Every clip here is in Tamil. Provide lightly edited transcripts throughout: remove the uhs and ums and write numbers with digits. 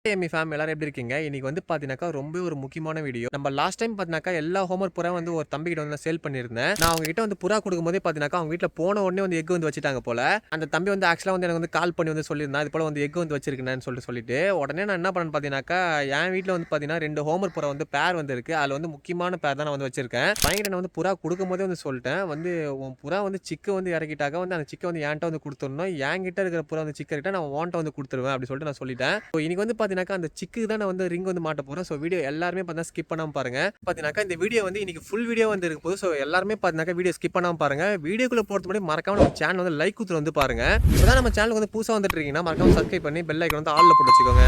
எம்மி ஃபேம் எல்லாரும் எப்படி இருக்கீங்க? இன்னைக்கு வந்து பார்த்தீங்கன்னாக்கா, ரொம்ப ஒரு முக்கியமான வீடியோ. நம்ம லாஸ்ட் டைம் பார்த்தீங்கன்னாக்கா, எல்லா ஹோம்வொர்க் புறா வந்து ஒரு தம்பிகிட்ட வந்து சேல் பண்ணியிருந்தேன். நான் அவங்க கிட்ட வந்து புறா குடுக்கும்போதே பார்த்தீங்கன்னாக்கா, அவங்க வீட்ல போன உடனே வந்து எக் வந்து வச்சுட்டாங்க போல. அந்த தம்பி வந்து ஆக்சுவலா வந்து எனக்கு வந்து கால் பண்ணி வந்து சொல்லியிருந்தான். இது போல வந்து எக் வந்து வச்சிருக்கேன்னு சொல்லிட்டு, உடனே நான் என்ன பண்ணேன்னு பார்த்தீங்கன்னாக்கா, என் வீட்ல வந்து பார்த்தீங்கன்னா 2 ஹோம்வொர்க் புறா வந்து பேர் வந்து இருக்கு. அதுல வந்து முக்கியமான பேர் தான் நான் வந்து வச்சிருக்கேன். பையன்கிட்ட நான் வந்து புறா குடுக்கும்போதே வந்து சொல்லிட்டேன். வந்து உன் புறா வந்து சிக்க வந்து இறக்கிட்டாக்க வந்து அந்த சிக்க வந்து என்ட்ட வந்து குடுத்துறணும். என்கிட்ட இருக்கிற புறா வந்து சிக்க இறக்கிட்டா நான் உன்ட்ட வந்து குடுத்துருவேன் அப்படின்னு சொல்லிட்டு நான் சொல்லிட்டேன். ஸோ இன்னைக்கு வந்து பார்த்தீங்கன்னாக்கா, அந்த சிக்கு தான் நான் வந்து ரிங் வந்து மாட்ட போறேன். ஸோ வீடியோ எல்லாருமே பார்த்தீங்கன்னா ஸ்கிப் பண்ணாம பாருங்க. பார்த்தீங்கன்னாக்கா இந்த வீடியோ வந்து இன்னைக்கு ஃபுல் வீடியோ வந்து இருக்க போகுது. ஸோ எல்லாருமே பார்த்தீங்கன்னாக்கா வீடியோ ஸ்கிப் பண்ணாம பாருங்க. வீடியோக்குள்ள போறதுக்கு முன்னாடி மறக்காம நம்ம சேனல் வந்து லைக் குடுத்துட்டு வந்து பாருங்க. இப்பதான் நம்ம சேனலுக்கு வந்து புதுசா வந்துட்டு இருக்கீங்கன்னா மறக்காம சப்ஸ்கிரைப் பண்ணி பெல் ஐகான் வந்து ஆல்ல போட்டு வச்சுக்கோங்க.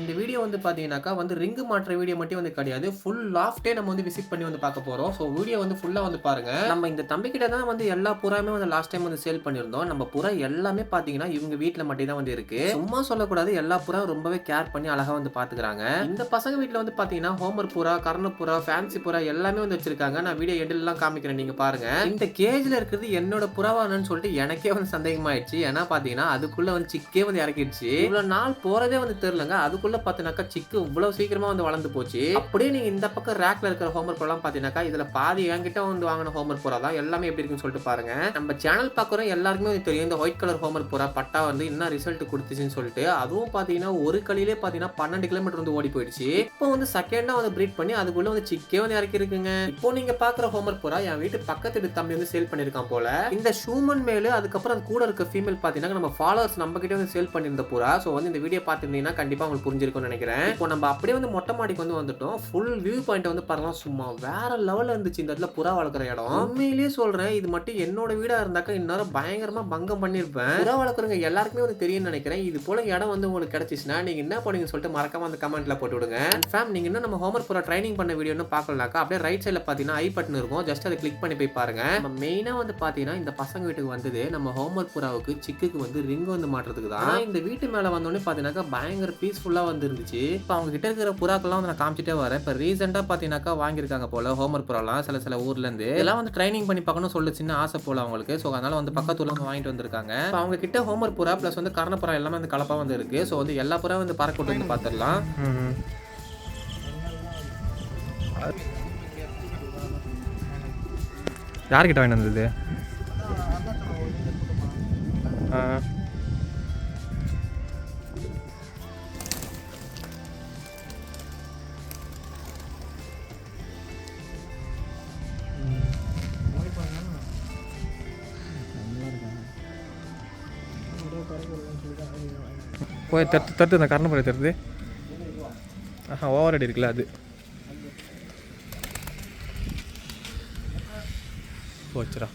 இந்த வீடியோ வந்து பார்த்தீங்கன்னாக்கா வந்து ரிங் மாற்ற வீடியோ மட்டும் வந்து கிடையாது. ஃபுல் லாஃப்ட்டே நம்ம வந்து விசிட் பண்ணி வந்து பார்க்க போறோம். ஸோ வீடியோ வந்து ஃபுல்லா வந்து பாருங்க. நம்ம இந்த தம்பிகிட்ட தான் வந்து எல்லா புறாமே வந்து லாஸ்ட் டைம் வந்து சேல் பண்ணியிருந்தோம். நம்ம புறா எல்லாமே பார்த்தீங்கன்னா இவங்க வீட்ல மட்டும் தான் வந்து இருக்கு. சும்மா சொல்லக்கூடாது, எல்லா புறா ரொம்பவே கேர் பண்ணி அழகா வந்து பார்த்துக்கிறாங்க. இந்த பசங்க வீட்ல வந்து பார்த்தீங்கன்னா ஹோமர் புறா, கர்ண புறா, ஃபேன்சி புறா எல்லாமே வந்து வச்சிருக்காங்க. நான் வீடியோ எண்ட்லலாம் காமிக்கிறேன், நீங்க பாருங்க. இந்த கேஜ்ல இருக்கிறது என்னோட புறாவானு சொல்லிட்டு எனக்கே வந்து சந்தேகமாயிடுச்சு. ஏன்னா பார்த்தீங்கன்னா அதுக்குள்ள வந்து சிக்கே வந்து இறக்கிடுச்சு. இவ்வளவு நாள் போறதே வந்து தெரியலங்க. அதுக்குள்ள பார்த்தீங்கன்னா பார்த்தீங்கன்னாக்கா சிக்கு இவ்வளவு சீக்கிரமா வந்து வளர்ந்து போச்சு. அப்படியே நீங்க இந்த பக்கம் ரேக்ல இருக்கிற ஹோம்ஒர்க் ப்ரோலாம் பார்த்தீங்கன்னாக்கா இதுல பாதி என்கிட்ட வந்து வாங்கின ஹோம்ஒர்க் ப்ரோ தான். எல்லாமே எப்படி இருக்குன்னு சொல்லிட்டு பாருங்க. நம்ம சேனல் பார்க்குறோம் எல்லாருக்குமே தெரியும் இந்த ஒயிட் கலர் ஹோம்ஒர்க் ப்ரோ பட்டா வந்து என்ன ரிசல்ட் கொடுத்துச்சுன்னு சொல்லிட்டு. அதுவும் பார்த்தீங்கன்னா ஒரு களியிலே பார்த்தீங்கன்னா 12 கிலோமீட்டர் வந்து ஓடி போயிடுச்சு. இப்போ வந்து செகண்டா வந்து பிரீட் பண்ணி அதுக்குள்ள வந்து சிக்கே வந்து இறக்கி இருக்குங்க. இப்போ நீங்க பாக்குற ஹோம்ஒர்க் ப்ரோ என் வீட்டு பக்கத்து தம்பி வந்து சேல் பண்ணிருக்கான் போல. இந்த ஹியூமன் மேல் அதுக்கப்புறம் அது கூட இருக்க ஃபீமேல் பார்த்தீங்கன்னா நம்ம ஃபாலோவர்ஸ் நம்ம கிட்ட வந்து சேல் பண்ணியிருந்த புறா. ஸோ வந்து இந்த வீடியோ பார்த்துருந்தீங்கன்னா கண்டிப்பா உங்களுக்கு புரிஞ்சிருக்கும்னு நினைக்கிறேன். இப்போ நம்ம அப்படியே வந்து மொட்டை மாடிக்கு வந்து வந்துட்டோம். ஃபுல் வியூ பாயிண்ட் வந்து பாருங்க சும்மா வேற லெவல்ல இருந்துச்சு இந்த இடத்துல புறா வளர்க்குற இடம். உண்மையிலேயே சொல்றேன் இது மட்டும் என்னோட வீடா இருந்தாக்கா இன்னும் பயங்கரமா பங்கம் பண்ணிருப்பேன். புறா வளர்க்குறவங்க எல்லாருக்குமே வந்து தெரியும்னு நினைக்கிறேன். இது போல இடம் வந்து உங்களுக்கு கிடைச்சிச்சுன்னா நீங்க என்ன பண்ணுவீங்கன்னு சொல்லிட்டு மறக்காம அந்த கமெண்ட்ல போட்டு விடுங்க. ஃபேம் நீங்க இன்னும் நம்ம ஹோம்ஒர்க் புறா ட்ரைனிங் பண்ண வீடியோ இன்னும் பார்க்கலனாக்கா அப்படியே ரைட் சைடுல பாத்தீங்கன்னா ஐ பட்டன் இருக்கும். ஜஸ்ட் அதை கிளிக் பண்ணி போய் பாருங்க. நம்ம மெயினா வந்து பாத்தீங்கன்னா இந்த பசங்க வீட்டுக்கு வந்தது நம்ம ஹோம்ஒர்க் புறாவுக்கு சிக்குக்கு வந்து ரிங் வந்து மாட்டுறதுக்கு தான். இந்த வீட்டு மேல வந்தோடனே பாத்தீங்கன்னா பயங்கர பீஸ்ஃபுல்லா வந்து இருந்துச்சு. இப்போ அவங்க கிட்ட இருக்கிற புறாக்கெல்லாம் வந்து நான் காமிச்சிட்டே வரேன். இப்போ ரீசெண்டா பாத்தீங்கன்னாக்கா வாங்கியிருக்காங்க போல ஹோம்ஒர்க் புறாலாம் சில ஊர்ல இருந்து இதெல்லாம் வந்து ட்ரைனிங் பண்ணி பார்க்கணும் சொல்லி சின்ன ஆசை போல அவங்களுக்கு. ஸோ அதனால வந்து பக்கத்துல வந்து வாங்கிட்டு வந்திருக்காங்க. இப்போ அவங்க கிட்ட ஹோம்ஒர்க் புறா பிளஸ் வந்து கர்ண புறா எல்லாமே வந்து கலப்பா வந்து இருக்கு. ஸோ வந்து எல்லா புறா வந்து பறக்க வந்து பாத்துடலாம். யார்கிட்ட வாங்கி வந்தது? போய் தட்டு இந்த கர்ண புறா தருது. ஓவர் அடி இருக்குல்ல அது போச்சுரா.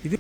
இது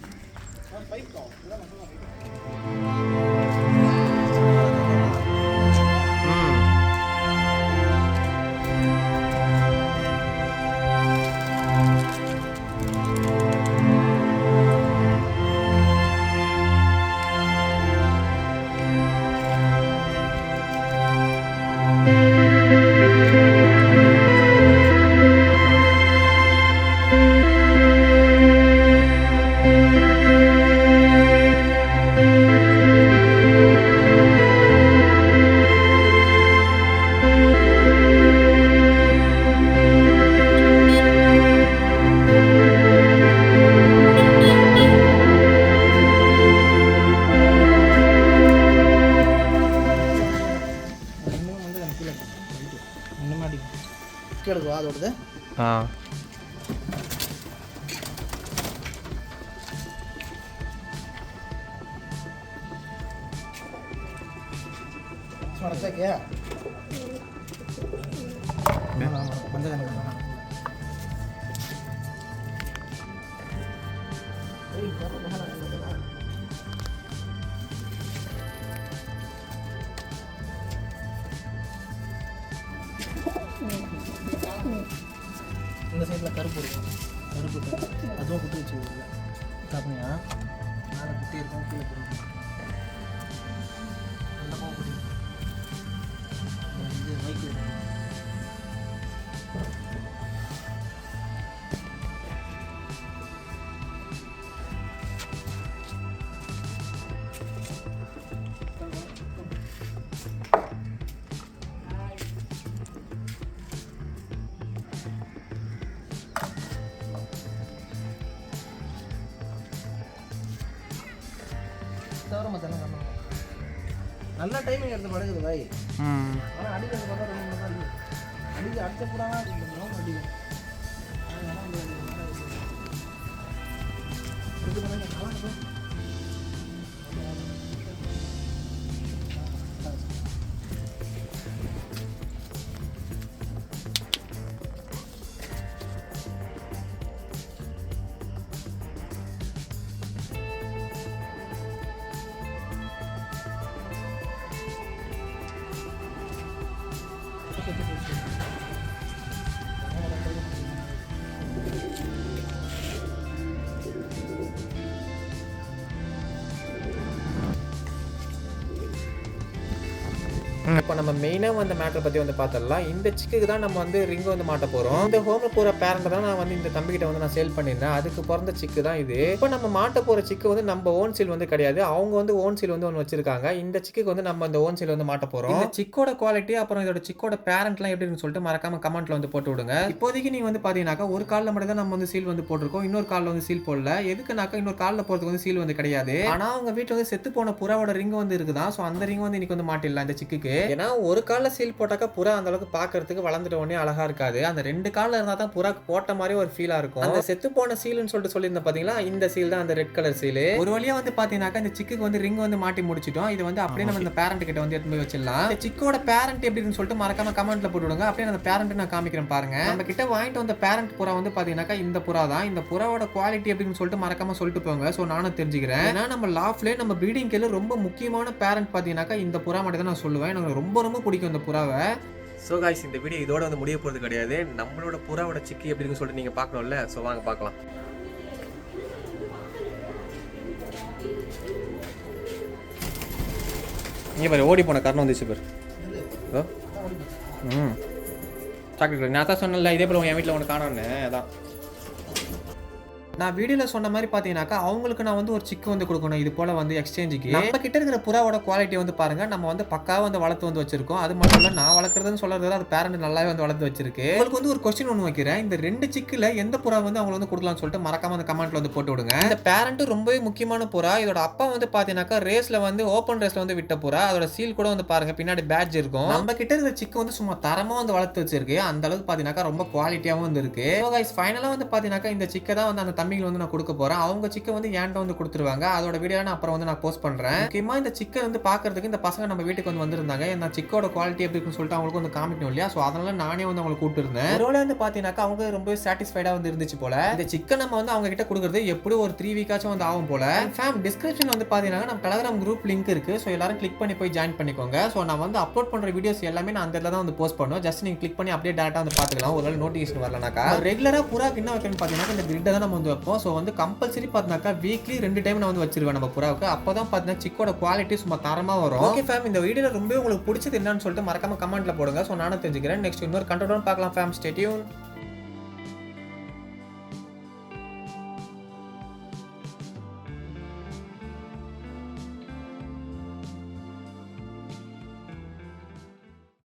அதோடது இந்த சைடில் கருப்பு இருக்கும். கருப்பு அதுவும் குட்டி வச்சுக்கோங்க. சாப்பிட்டீங்கன்னா மேலே குட்டி இருக்கும், கீழே போடுவோம். அந்த பக்கம் குட்டி இது மைக்கு தவிர மற்ற நல்ல டைமிங் எடுத்து படுக்குது பாய். ஆனால் அடிக்கிறது பார்த்தா 2 மணி நேரம் அடிக்க அடுத்த கூடாதான் அடிக்கும். இப்போ நம்ம மெயினாக வந்து மேட்டர் பற்றி வந்து பார்த்தலாம். இந்த சிக்குக்கு தான் நம்ம வந்து ரிங் வந்து மாட்ட போகிறோம். இந்த ஹோமில் போகிற பேரண்ட் தான் நான் வந்து இந்த தம்பிக்கிட்ட வந்து நான் சேல் பண்ணியிருந்தேன். அதுக்கு பிறந்த சிக்கு தான் இது. இப்போ நம்ம மாட்ட போகிற சிக்கு வந்து நம்ம ஓன் சீல் வந்து கிடையாது. அவங்க வந்து ஓன் சீல் வந்து ஒன்று வச்சிருக்காங்க. இந்த சிக்குக்கு வந்து நம்ம இந்த ஓன் சீல் வந்து மாட்ட போகிறோம். இந்த சிக்கோட குவாலிட்டி அப்புறம் இதோட சிக்கோட பேரண்ட்லாம் எப்படின்னு சொல்லிட்டு மறக்காம கமெண்ட்ல வந்து போட்டு விடுங்க. இப்போதைக்கு நீங்க வந்து பார்த்தீங்கன்னாக்கா ஒரு காலில் மட்டும் தான் நம்ம வந்து சீல் வந்து போட்டிருக்கோம். இன்னொரு காலில் வந்து சீல் போடல. எதுக்குனாக்கா இன்னொரு காலில் போகிறதுக்கு வந்து சீல் வந்து கிடையாது. ஆனால் அவங்க வீட்டில் வந்து செத்து போன புறாவோட ரிங் வந்து இருக்குதான். ஸோ அந்த ரிங் வந்து இன்னைக்கு வந்து மாட்டிடலாம் இந்த சிக்குக்கு. ஏன்னா ஒரு காலில் சீல் போட்டாக்கா புறா அந்த அளவுக்கு பார்க்கறதுக்கு வளர்ந்துட்ட உடனே அழகா இருக்காது. அந்த 2 காலில் இருந்தால் தான் புறாக்கு போட்ட மாதிரி ஒரு ஃபீலா இருக்கும். அந்த செத்து போன சீல்னு சொல்லிட்டு சொல்லியிருந்தேன் பாத்தீங்களா, இந்த சீல் தான் அந்த ரெட் கலர் சீல். ஒரு வழியா வந்து பாத்தீங்கன்னாக்கா இந்த சிக்குக்கு வந்து ரிங் வந்து மாட்டி முடிச்சிட்டோம். இது வந்து அப்படியே நம்ம இந்த பேரண்ட் கிட்ட வந்து எடுத்து போய் வச்சிடலாம். இந்த சிக்கோட பேரண்ட் எப்படின்னு சொல்லிட்டு மறக்காம கமெண்ட்ல போட்டு விடுங்க. அப்படியே அந்த பேரண்ட் நான் காமிக்கிறேன் பாருங்க. நம்ம கிட்ட வாங்கிட்டு வந்த பேரண்ட் புறா வந்து பாத்தீங்கன்னாக்கா இந்த புறா தான். இந்த புறாவோட குவாலிட்டி எப்படின்னு சொல்லிட்டு மறக்காம சொல்லிட்டு போங்க. ஸோ நானும் தெரிஞ்சுக்கிறேன். ஏன்னா நம்ம லாஃப்ல நம்ம ப்ரீடிங் கேல ரொம்ப முக்கியமான பேரண்ட் பாத்தீங்கன்னாக்கா இந்த புறா மட்டும் தான் நான் சொல்லுவேன். எனக்கு ரொம்ப ரொம்ப பிடிக்கும் இந்த புறாவை. ஸோ காய்ஸ், இந்த வீடியோ இதோட வந்து முடிய போகிறது கிடையாது. நம்மளோட புறாவோட சிக்கி எப்படின்னு சொல்லிட்டு நீங்கள் பார்க்கணும்ல. ஸோ வாங்க பார்க்கலாம். இங்கே பாரு, ஓடி போன காரணம் வந்துச்சு பாரு. சாக்லேட் நான் தான் சொன்னல, இதே போல் என் வீட்டில் ஒன்று காணோன்னு. அதான் நான் வீடியோவில் சொன்ன மாதிரி பார்த்தீங்கன்னாக்கா அவங்களுக்கு நான் வந்து ஒரு சிக்கு வந்து கொடுக்கணும். இது போல் வந்து எக்ஸ்சேஞ்சுக்கு நம்ம கிட்ட இருக்கிற புறாவோட குவாலிட்டி வந்து பாருங்க. நம்ம வந்து பக்காவாக வந்து வளர்த்து வந்து வச்சிருக்கோம். அது மட்டும் இல்லை, நான் வளர்க்குறதுன்னு சொல்றது அது பேரண்ட் நல்லாவே வந்து வளர்த்து வச்சிருக்கு. உங்களுக்கு வந்து ஒரு கொஸ்டின் ஒன்று வைக்கிறேன். இந்த 2 சிக்கில் எந்த புறா வந்து அவங்க வந்து கொடுக்கலாம்னு சொல்லிட்டு மறக்காம அந்த கமெண்ட்ல வந்து போட்டு விடுங்க. இந்த பேரண்ட்டும் ரொம்பவே முக்கியமான புறா. இதோட அப்பா வந்து பார்த்தீங்கன்னாக்கா ரேஸ்ல வந்து ஓப்பன் ரேஸ்ல வந்து விட்ட புறா. அதோட சீல் கூட வந்து பாருங்க, பின்னாடி பேட்ச் இருக்கும். நம்ம கிட்ட இருக்கிற சிக்கு வந்து சும்மா தரமா வந்து வளர்த்து வச்சிருக்கு. அந்த அளவுக்கு பார்த்தீங்கன்னாக்கா ரொம்ப குவாலிட்டியாகவும் வந்து இருக்கு. ஃபைனலாக வந்து பார்த்தீங்கன்னாக்கா இந்த சிக்கை தான் வந்து அந்த தம்பிகள் வந்து நான் கொடுக்க போறேன். அவங்க சிக்கன் வந்து என்கிட்ட வந்து கொடுத்துருவாங்க. அதோட வீடியோ நான் அப்புறம் வந்து நான் போஸ்ட் பண்றேன். முக்கியமா இந்த சிக்கன் வந்து பாக்குறதுக்கு இந்த பசங்க நம்ம வீட்டுக்கு வந்து வந்திருந்தாங்க. இந்த சிக்கோட குவாலிட்டி எப்படி இருக்குன்னு சொல்லிட்டு அவங்களுக்கு வந்து காமிக்கணும் இல்லையா. சோ அதனால நானே வந்து அவங்களுக்கு கூப்பிட்டு இருந்தேன். ஒருவேளை வந்து பாத்தீங்கன்னாக்கா அவங்க ரொம்ப சாட்டிஸ்ஃபைடா வந்து இருந்துச்சு போல. இந்த சிக்கன் நம்ம வந்து அவங்க கிட்ட கொடுக்குறது எப்படி ஒரு 3 வீக்காச்சும் வந்து ஆகும் போல. ஃபேம் டிஸ்கிரிப்ஷன்ல வந்து பாத்தீங்கன்னா நம்ம டெலிகிராம் குரூப் லிங்க் இருக்கு. சோ எல்லாரும் கிளிக் பண்ணி போய் ஜாயின் பண்ணிக்கோங்க. சோ நான் வந்து அப்லோட் பண்ற வீடியோஸ் எல்லாமே நான் அந்த இடத்துல தான் வந்து போஸ்ட் பண்ணுவேன். ஜஸ்ட் நீங்க கிளிக் பண்ணி அப்படியே டேரக்டா வந்து பாத்துக்கலாம். ஒருவேளை நோட்டிஃபிகேஷன் வரலனாக்கா ரெகுலரா புறாக்கு என்ன வைக்கணும்னு பாத்தீங்கன்னா இந்த கிரிட்டை தான் நம்ம வந்து வைப்போம். சோ வந்து கம்பல்சரி பார்த்தீங்கன்னாக்கா வீக்லி 2 டைம் நான் வந்து வச்சிருவேன் நம்ம புறாவுக்கு. அப்பதான் பார்த்தீங்கன்னா சிக்கோட குவாலிட்டி சும்மா தரமா வரும். ஓகே ஃபேம், இந்த வீடியோல ரொம்ப உங்களுக்கு பிடிச்சது என்னன்னு சொல்லிட்டு மறக்காம கமெண்ட்ல போடுங்க. ஸோ நானும் தெரிஞ்சுக்கிறேன். நெக்ஸ்ட் இன்னொரு கண்டென்ட் பார்க்கலாம் ஃபேம். Stay tune.